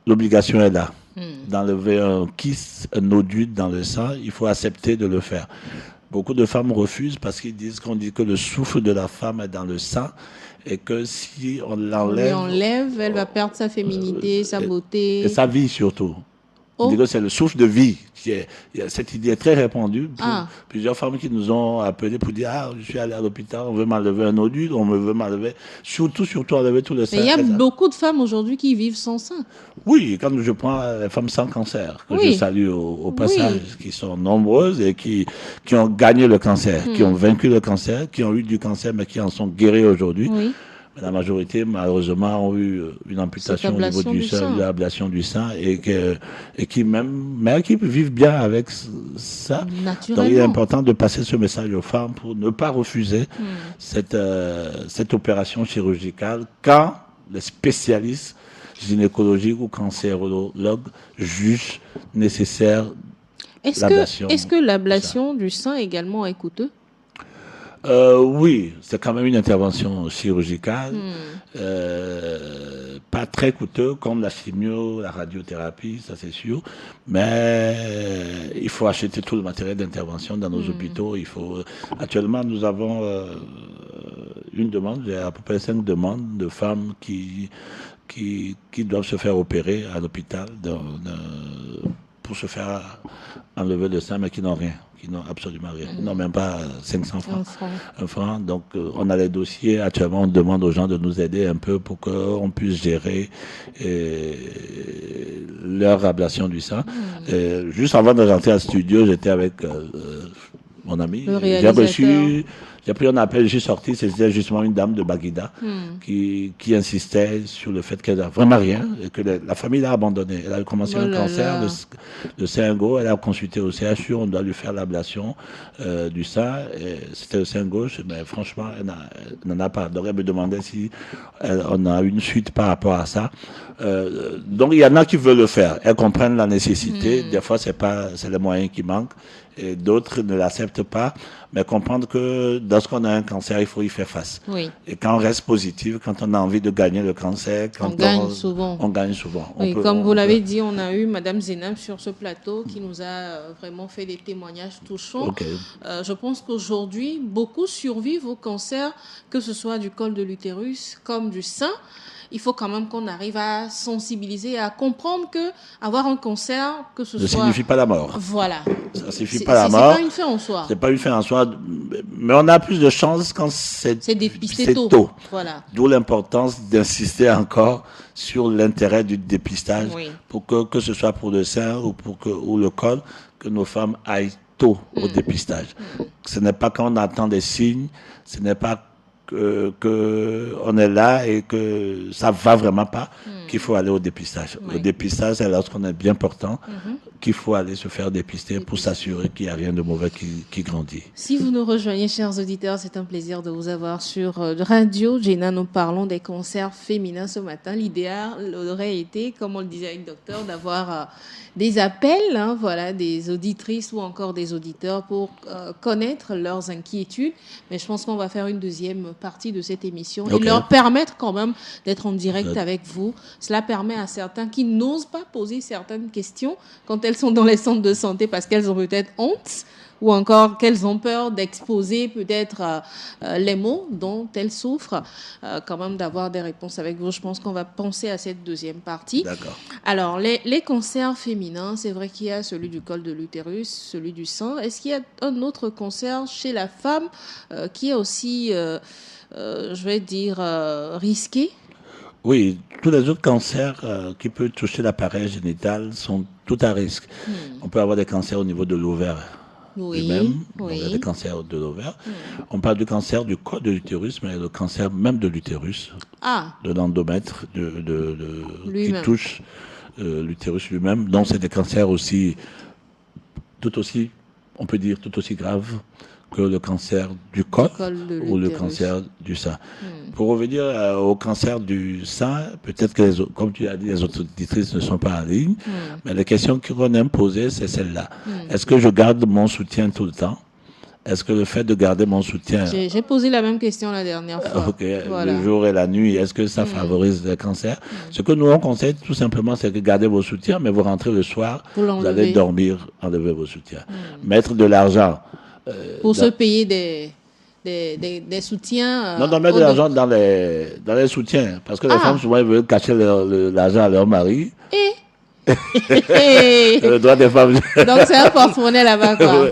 l'obligation est là, d'enlever un kyste, un nodule dans le sang, il faut accepter de le faire. Beaucoup de femmes refusent parce qu'ils disent qu'on dit que le souffle de la femme est dans le sang et que si on l'enlève, elle va perdre sa féminité, sa beauté. Et sa vie surtout. On dit que c'est le souffle de vie. Cette idée est très répandue. Plusieurs femmes qui nous ont appelé pour dire je suis allé à l'hôpital, on veut m'enlever un nodule, on me veut m'enlever. Surtout enlever tout le sein. Mais il y a beaucoup de femmes aujourd'hui qui vivent sans sein. Oui, quand je prends les femmes sans cancer, que je salue au passage, qui sont nombreuses et qui ont gagné le cancer, qui ont vaincu le cancer, qui ont eu du cancer mais qui en sont guéries aujourd'hui. Oui. La majorité, malheureusement, ont eu une amputation au niveau du sein, l'ablation du sein, et qui vivent bien avec ça. Donc, il est important de passer ce message aux femmes pour ne pas refuser cette opération chirurgicale quand les spécialistes gynécologiques ou cancérologues jugent nécessaire l'ablation. Est-ce que l'ablation du sein également est coûteux? Oui, c'est quand même une intervention chirurgicale, pas très coûteux comme la chimio, la radiothérapie, ça c'est sûr, mais il faut acheter tout le matériel d'intervention dans nos hôpitaux. Actuellement, nous avons une demande, j'ai à peu près 5 demandes de femmes qui doivent se faire opérer à l'hôpital pour se faire enlever le sein, mais qui n'ont rien. Qui n'ont absolument rien. Ils n'ont même pas 500 francs. Un franc. Donc, on a les dossiers. Actuellement, on demande aux gens de nous aider un peu pour qu'on puisse gérer leur ablation du sein. Juste avant de rentrer au studio, j'étais avec mon ami. J'ai pris un appel, j'ai sorti, c'était justement une dame de Baguida qui insistait sur le fait qu'elle n'a vraiment rien et que la famille l'a abandonnée. Elle a commencé un cancer de sein gauche, elle a consulté au CHU, on doit lui faire l'ablation du sein. C'était le sein gauche, mais franchement, elle n'en a pas. Donc elle me demandait si on a une suite par rapport à ça. Donc il y en a qui veulent le faire. Elles comprennent la nécessité. Des fois, c'est les moyens qui manquent. Et d'autres ne l'acceptent pas, mais comprendre que lorsqu'on a un cancer, il faut y faire face. Oui. Et quand on reste positif, quand on a envie de gagner le cancer, on gagne souvent. On gagne souvent. Oui, comme vous l'avez dit, on a eu Madame Zénab sur ce plateau qui nous a vraiment fait des témoignages touchants. Okay. Je pense qu'aujourd'hui, beaucoup survivent au cancer, que ce soit du col de l'utérus comme du sein. Il faut quand même qu'on arrive à sensibiliser, à comprendre que avoir un cancer, que ce soit... Ne signifie pas la mort. Voilà. Ça ne signifie pas la mort. C'est pas une fin en soi. C'est pas une fin en soi. Mais on a plus de chances quand c'est dépisté tôt. Voilà. D'où l'importance d'insister encore sur l'intérêt du dépistage pour que ce soit pour le sein ou le col, que nos femmes aillent tôt au dépistage. Ce n'est pas quand on attend des signes, ce n'est pas que on est là et que ça va vraiment pas qu'il faut aller au dépistage. Le dépistage, c'est lorsqu'on est bien portant qu'il faut aller se faire dépister pour s'assurer qu'il n'y a rien de mauvais qui grandit. Si vous nous rejoignez, chers auditeurs, c'est un plaisir de vous avoir sur Radio Géna. Nous parlons des cancers féminins ce matin. L'idéal aurait été, comme on le disait avec le docteur, d'avoir des appels, des auditrices ou encore des auditeurs pour connaître leurs inquiétudes. Mais je pense qu'on va faire une deuxième partie de cette émission et leur permettre quand même d'être en direct avec vous. Cela permet à certains qui n'osent pas poser certaines questions quand elles sont dans les centres de santé parce qu'elles ont peut-être honte ou encore qu'elles ont peur d'exposer peut-être les mots dont elles souffrent, quand même d'avoir des réponses avec vous. Je pense qu'on va penser à cette deuxième partie. D'accord. Alors, les cancers féminins, c'est vrai qu'il y a celui du col de l'utérus, celui du sein. Est-ce qu'il y a un autre cancer chez la femme qui est aussi, risqué? Oui, tous les autres cancers qui peuvent toucher l'appareil génital sont tout à risque. On peut avoir des cancers au niveau de l'ovaire. Lui-même, il y a des cancers de l'ovaire. On parle du cancer du col de l'utérus, mais le cancer même de l'utérus, de l'endomètre, qui touche l'utérus lui-même. Donc, c'est des cancers tout aussi graves que le cancer du col ou le cancer du sein. Pour revenir au cancer du sein, peut-être que, comme tu as dit, les autres auditrices ne sont pas en ligne, mais la question qu'on aime poser, c'est celle-là. Est-ce que je garde mon soutien tout le temps? Est-ce que le fait de garder mon soutien... J'ai posé la même question la dernière fois. Le jour et la nuit, est-ce que ça favorise le cancer? Ce que nous on conseille tout simplement, c'est que gardez vos soutiens, mais vous rentrez le soir, vous allez dormir, enlevez vos soutiens. Mettre de l'argent Pour se payer des soutiens. Non, mettre de l'argent dans les soutiens. Parce que les femmes, souvent, elles veulent cacher l'argent à leur mari. Le droit des femmes. Donc, c'est un porte-monnaie là-bas, quoi.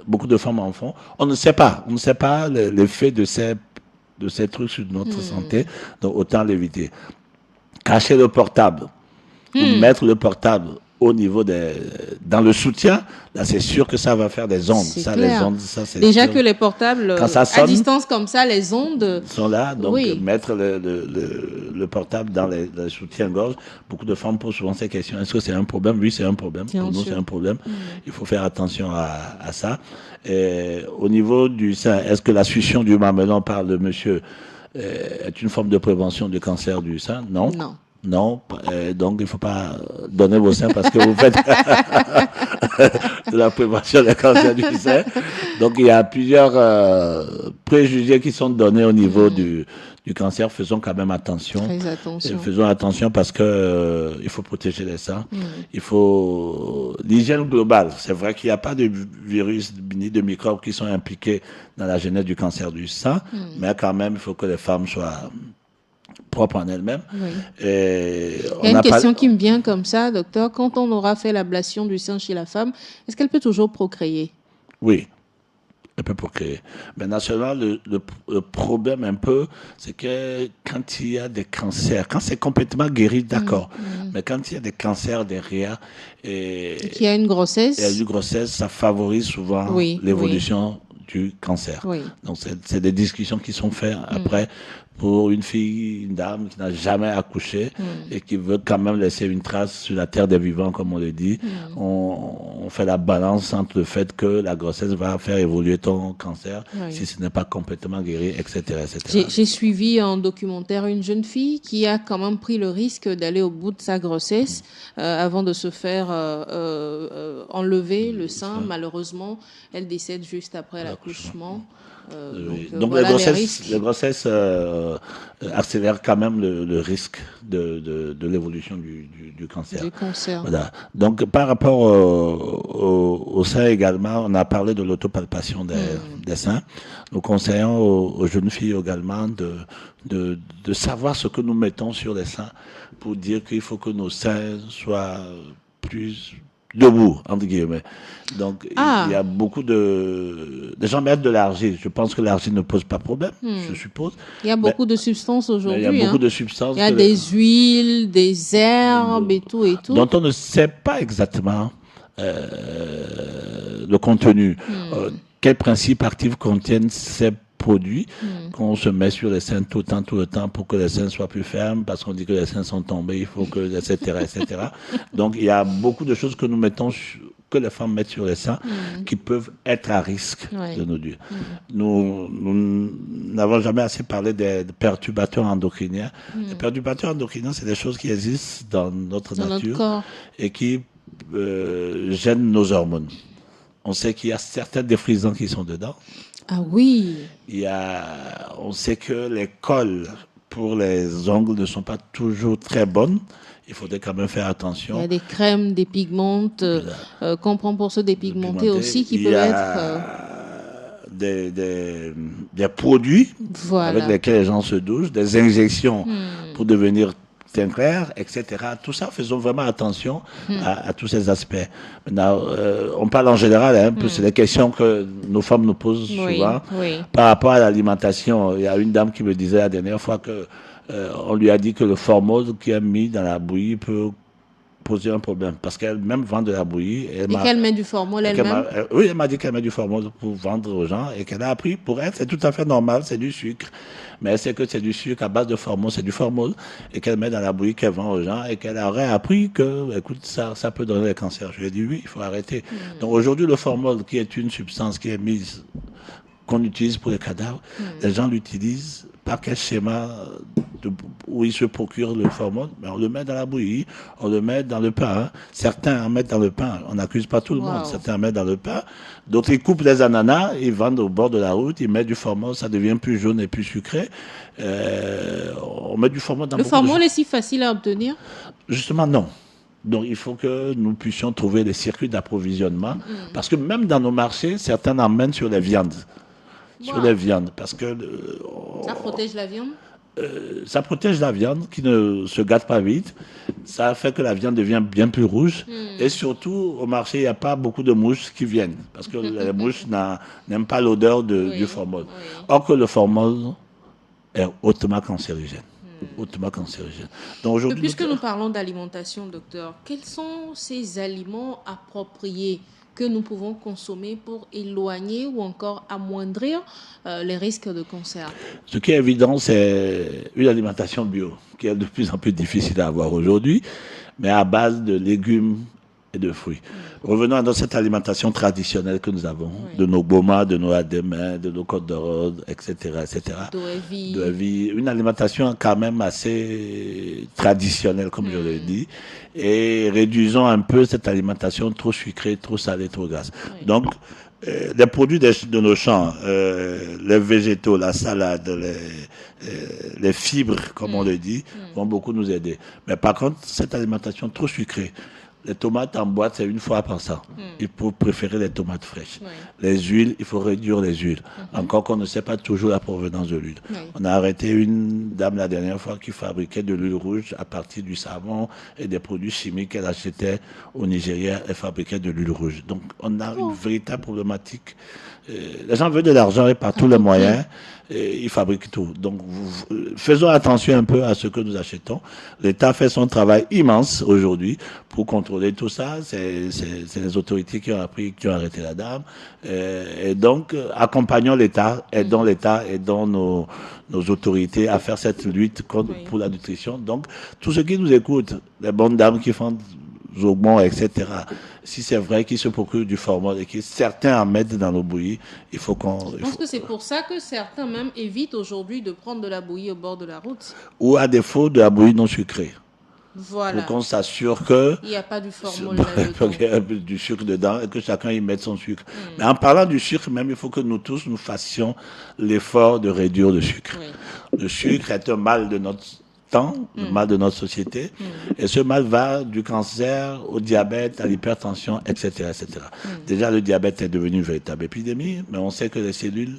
Beaucoup de femmes en font. On ne sait pas. On ne sait pas l'effet de ces trucs sur notre santé. Donc, autant l'éviter. Cacher le portable. Ou mettre le portable au niveau dans le soutien, là, c'est sûr que ça va faire des ondes. C'est ça, clair. les ondes, ça, c'est déjà sûr. que les portables, Quand ça sonne, à distance comme ça, les ondes sont là. Donc, oui. mettre le portable dans les soutiens-gorge. Beaucoup de femmes posent souvent ces questions. Est-ce que c'est un problème? Oui, c'est un problème. Bien Pour nous, sûr. c'est un problème. Il faut faire attention à ça. Et au niveau du sein, est-ce que la succion du mamelon par le monsieur est une forme de prévention du cancer du sein? Non. Non, donc il ne faut pas donner vos seins parce que vous faites de la prévention des cancers du sein. Donc il y a plusieurs préjugés qui sont donnés au niveau du cancer. Faisons quand même attention. Très attention. Faisons attention parce que il faut protéger les seins. Il faut l'hygiène globale. C'est vrai qu'il n'y a pas de virus ni de microbes qui sont impliqués dans la genèse du cancer du sein, mais quand même il faut que les femmes soient propre en elle-même. Oui. Et il y a une question qui me vient comme ça, docteur. Quand on aura fait l'ablation du sein chez la femme, est-ce qu'elle peut toujours procréer? Oui, elle peut procréer. Mais naturellement, le problème un peu, c'est que quand il y a des cancers, quand c'est complètement guéri, d'accord. Mais quand il y a des cancers derrière et qu'il y a une grossesse, ça favorise souvent l'évolution du cancer. Oui. Donc, c'est des discussions qui sont faites après pour une fille, une dame qui n'a jamais accouché et qui veut quand même laisser une trace sur la terre des vivants, comme on le dit. On fait la balance entre le fait que la grossesse va faire évoluer ton cancer si ce n'est pas complètement guéri, etc. etc. J'ai suivi en documentaire une jeune fille qui a quand même pris le risque d'aller au bout de sa grossesse avant de se faire enlever le sein. Malheureusement, elle décède juste après l'accouchement. Donc voilà les grossesses accélèrent quand même le risque de l'évolution du cancer. Du cancer. Voilà. Donc par rapport au sein également, on a parlé de l'autopalpation des seins. Nous conseillons aux jeunes filles également de savoir ce que nous mettons sur les seins pour dire qu'il faut que nos seins soient plus debout, entre guillemets. Donc, il y a beaucoup de gens mettent de l'argile. Je pense que l'argile ne pose pas problème, je suppose. Il y a beaucoup de substances aujourd'hui. Il y a beaucoup de substances. Il y a des huiles, des herbes et tout. Dont on ne sait pas exactement le contenu. Quels principes actifs contiennent ces produits qu'on se met sur les seins tout le temps pour que les seins soient plus fermes, parce qu'on dit que les seins sont tombés, il faut que, etc., etc. Donc, il y a beaucoup de choses que nous mettons, que les femmes mettent sur les seins, qui peuvent être à risque de nos dieux. Nous n'avons jamais assez parlé des perturbateurs endocriniens. Les perturbateurs endocriniens, c'est des choses qui existent dans notre nature et qui gênent nos hormones. On sait qu'il y a certains défrisants qui sont dedans. Ah oui. On sait que les colles pour les ongles ne sont pas toujours très bonnes. Il faudrait quand même faire attention. Il y a des crèmes dépigmantes qu'on prend pour se dépigmenter aussi qui peuvent être... des produits avec lesquels les gens se douchent, des injections pour devenir teint clair, etc. Tout ça, faisons vraiment attention à tous ces aspects. Maintenant, on parle en général, c'est des questions que nos femmes nous posent souvent. Par rapport à l'alimentation, il y a une dame qui me disait la dernière fois que on lui a dit que le formol qui est mis dans la bouillie peut poser un problème parce qu'elle-même vend de la bouillie. Et qu'elle met du formol elle-même? Oui, elle m'a dit qu'elle met du formol pour vendre aux gens et qu'elle a appris, pour elle, c'est tout à fait normal, c'est du sucre. Mais elle sait que c'est du sucre à base de formol, c'est du formol, et qu'elle met dans la bouillie qu'elle vend aux gens et qu'elle aurait appris que, écoute, ça peut donner le cancer. Je lui ai dit oui, il faut arrêter. Donc aujourd'hui, le formol, qui est une substance qui est mise, qu'on utilise pour les cadavres, les gens l'utilisent par quel schéma où ils se procurent le formol? On le met dans la bouillie, on le met dans le pain. Certains en mettent dans le pain. On n'accuse pas tout le monde. Certains en mettent dans le pain. D'autres, ils coupent les ananas, ils vendent au bord de la route, ils mettent du formol, ça devient plus jaune et plus sucré. On met du formol dans le formol est si facile à obtenir? Justement, non. Donc, il faut que nous puissions trouver des circuits d'approvisionnement. Parce que même dans nos marchés, certains emmènent sur les viandes. Sur les viandes. Parce que... ça protège la viande? Ça protège la viande qui ne se gâte pas vite. Ça fait que la viande devient bien plus rouge. Et surtout, au marché, il n'y a pas beaucoup de mouches qui viennent. Parce que les mouches n'aiment pas l'odeur du formol. Or que le formol est hautement cancérigène. Hautement cancérigène. Donc aujourd'hui, puisque nous parlons d'alimentation, docteur, quels sont ces aliments appropriés que nous pouvons consommer pour éloigner ou encore amoindrir les risques de cancer? Ce qui est évident, c'est une alimentation bio, qui est de plus en plus difficile à avoir aujourd'hui, mais à base de légumes et de fruits. Revenons à cette alimentation traditionnelle que nous avons, de nos bomas, de nos adémins, de nos côtes de rôde, etc., etc. De vie. Une alimentation quand même assez traditionnelle, comme je l'ai dit, et réduisons un peu cette alimentation trop sucrée, trop salée, trop grasse. Donc, les produits de nos champs, les végétaux, la salade, les fibres, comme on le dit, vont beaucoup nous aider. Mais par contre, cette alimentation trop sucrée, les tomates en boîte, c'est une fois par ça. Il faut préférer les tomates fraîches. Les huiles, il faut réduire les huiles. Encore qu'on ne sait pas toujours la provenance de l'huile. On a arrêté une dame la dernière fois qui fabriquait de l'huile rouge à partir du savon et des produits chimiques qu'elle achetait au Nigeria. Elle fabriquait de l'huile rouge. Donc, on a une véritable problématique. Les gens veulent de l'argent et par tous les moyens. Et ils fabriquent tout. Donc, faisons attention un peu à ce que nous achetons. L'État fait son travail immense aujourd'hui pour contrôler tout ça. C'est les autorités qui ont appris, qui ont arrêté la dame. Et donc, accompagnons l'État, aidons nos autorités à faire cette lutte pour la nutrition. Donc, tous ceux qui nous écoutent, les bonnes dames qui font Zogbon, etc. Si c'est vrai qu'ils se procurent du formol et que certains en mettent dans nos bouillies, il faut qu'on... Je pense que c'est pour ça que certains même évitent aujourd'hui de prendre de la bouillie au bord de la route. Ou à défaut de la bouillie non sucrée. Voilà. Pour qu'on s'assure que... il n'y a pas du formol là-dedans. Il y a du sucre dedans et que chacun y mette son sucre. Mais en parlant du sucre, même, il faut que nous tous, nous fassions l'effort de réduire le sucre. Le sucre est un mal de notre le mal de notre société, et ce mal va du cancer au diabète, à l'hypertension, etc., etc. Déjà, le diabète est devenu une véritable épidémie, mais on sait que les cellules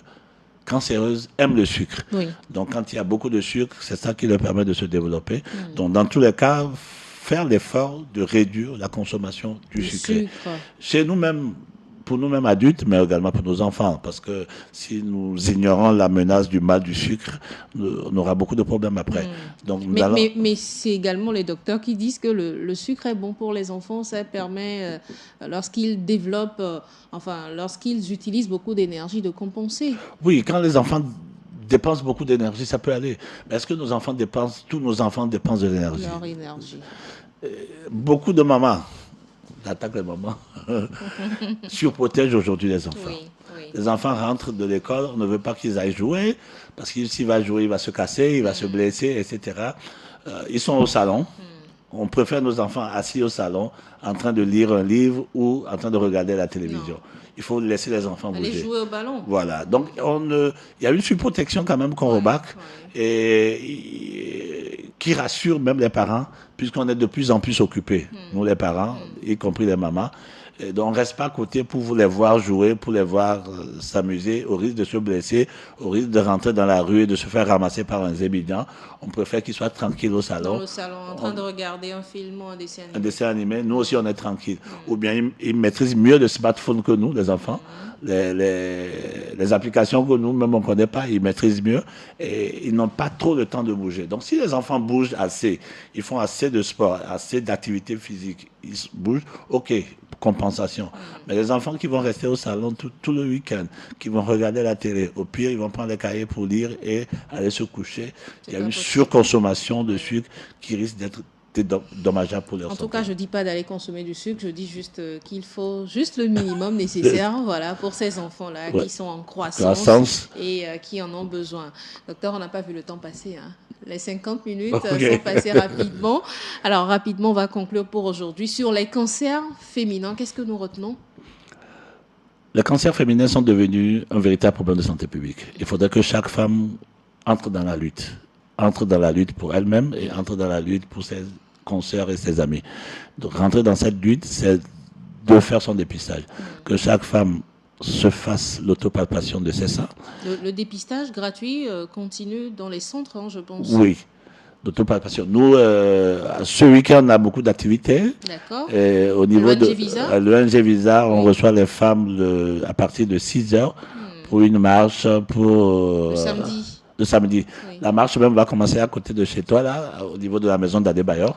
cancéreuses aiment le sucre. Donc, quand il y a beaucoup de sucre, c'est ça qui leur permet de se développer. Donc, dans tous les cas, faire l'effort de réduire la consommation du sucre. Chez nous-mêmes, pour nous-mêmes adultes, mais également pour nos enfants, parce que si nous ignorons la menace du mal du sucre, on aura beaucoup de problèmes après. Donc, mais c'est également les docteurs qui disent que le sucre est bon pour les enfants, ça permet, lorsqu'ils développent, lorsqu'ils utilisent beaucoup d'énergie, de compenser. Oui, quand les enfants dépensent beaucoup d'énergie, ça peut aller. Mais est-ce que tous nos enfants dépensent de l'énergie? Leur énergie. Beaucoup de mamans, l'attaque des mamans, surprotège aujourd'hui les enfants. Les enfants rentrent de l'école, on ne veut pas qu'ils aillent jouer, parce que s'il va jouer, il va se casser, il va se blesser, etc. Ils sont au salon. On préfère nos enfants assis au salon, en train de lire un livre ou en train de regarder la télévision. Il faut laisser les enfants bouger. Aller jouer au ballon. Voilà. Donc, il y a une surprotection quand même qu'on remarque et qui rassure même les parents, puisqu'on est de plus en plus occupés, nous les parents, y compris les mamans. Et donc, on ne reste pas à côté pour les voir jouer, pour les voir s'amuser, au risque de se blesser, au risque de rentrer dans la rue et de se faire ramasser par un zébidian. On préfère qu'ils soient tranquilles au salon. Dans le salon, en train de regarder un film ou un dessin animé. Un dessin animé, nous aussi on est tranquille. Ou bien ils maîtrisent mieux le smartphone que nous, les enfants. Les applications que nous, même on ne connaît pas, ils maîtrisent mieux et ils n'ont pas trop le temps de bouger. Donc si les enfants bougent assez, ils font assez de sport, assez d'activité physique, ils bougent, ok, compensation. Mais les enfants qui vont rester au salon tout le week-end, qui vont regarder la télé, au pire, ils vont prendre les cahiers pour lire et aller se coucher. Il y a une surconsommation de sucre qui risque d'être dommageable pour leur santé. En tout cas, je ne dis pas d'aller consommer du sucre, je dis juste qu'il faut juste le minimum nécessaire pour ces enfants-là qui sont en croissance et qui en ont besoin. Docteur, on n'a pas vu le temps passer. Les 50 minutes sont passées rapidement. Alors, rapidement, on va conclure pour aujourd'hui. Sur les cancers féminins, qu'est-ce que nous retenons? Les cancers féminins sont devenus un véritable problème de santé publique. Il faudrait que chaque femme entre dans la lutte pour elle-même et entre dans la lutte pour ses consoeurs et ses amis. Donc rentrer dans cette lutte, c'est de faire son dépistage. Que chaque femme se fasse l'autopalpation de ses seins. Le dépistage gratuit continue dans les centres, hein, je pense. Oui, l'autopalpation. Nous, ce week-end, on a beaucoup d'activités. D'accord. Au niveau de l'ONG Visa, on reçoit les femmes à partir de 6 heures pour une marche pour... Le samedi. Oui. La marche même va commencer à côté de chez toi, là, au niveau de la maison d'Adebayor,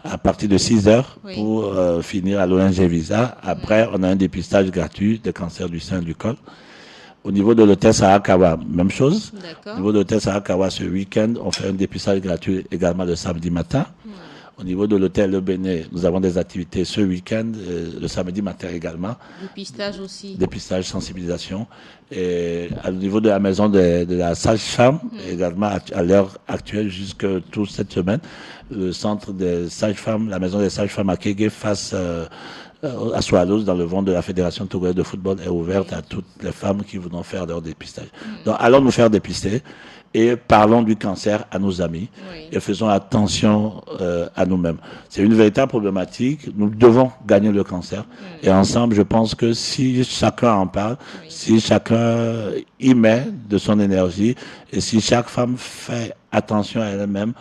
à partir de 6 heures pour finir à l'ONG Visa. Après, on a un dépistage gratuit des cancers du sein et du col. Au niveau de l'hôtel Sarakawa, même chose. Au niveau de l'hôtel Sarakawa, ce week-end, on fait un dépistage gratuit également le samedi matin. Au niveau de l'hôtel Le Béné, nous avons des activités ce week-end, le samedi matin également. Dépistage aussi. Dépistage, sensibilisation. Et au niveau de la maison de la sage-femme, également à l'heure actuelle, jusque toute cette semaine, le centre des sages-femmes, la maison des sages-femmes à Kégué face à Swallows, dans le ventre de la Fédération togolaise de football, est ouverte à toutes les femmes qui voudront faire leur dépistage. Donc, allons nous faire dépister. Et parlons du cancer à nos amis et faisons attention à nous-mêmes. C'est une véritable problématique. Nous devons gagner le cancer. Et ensemble, je pense que si chacun en parle, si chacun y met de son énergie et si chaque femme fait attention à elle-même,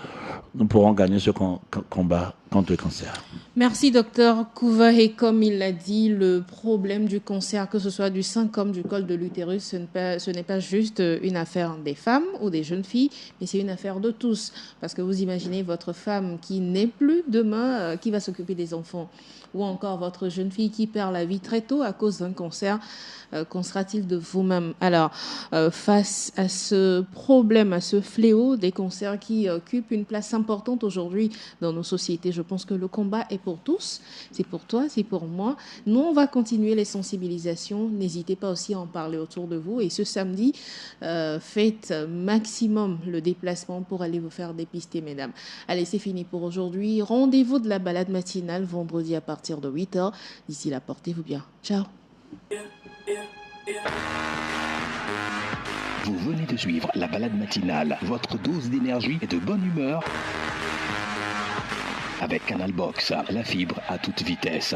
nous pourrons gagner ce combat contre le cancer. Merci, docteur Kouva. Et comme il l'a dit, le problème du cancer, que ce soit du sein comme du col de l'utérus, ce n'est pas juste une affaire des femmes ou des jeunes filles, mais c'est une affaire de tous. Parce que vous imaginez votre femme qui n'est plus demain, qui va s'occuper des enfants, ou encore votre jeune fille qui perd la vie très tôt à cause d'un cancer. Qu'en sera-t-il de vous-même? Alors, face à ce problème, à ce fléau des cancers qui occupent une place importante aujourd'hui dans nos sociétés, je pense que le combat est pour tous. C'est pour toi, c'est pour moi. Nous, on va continuer les sensibilisations. N'hésitez pas aussi à en parler autour de vous. Et ce samedi, faites maximum le déplacement pour aller vous faire dépister, mesdames. Allez, c'est fini pour aujourd'hui. Rendez-vous de la balade matinale vendredi à partir de 8h. D'ici là, portez-vous bien. Ciao. Vous venez de suivre la balade matinale, votre dose d'énergie et de bonne humeur avec Canal Box, la fibre à toute vitesse.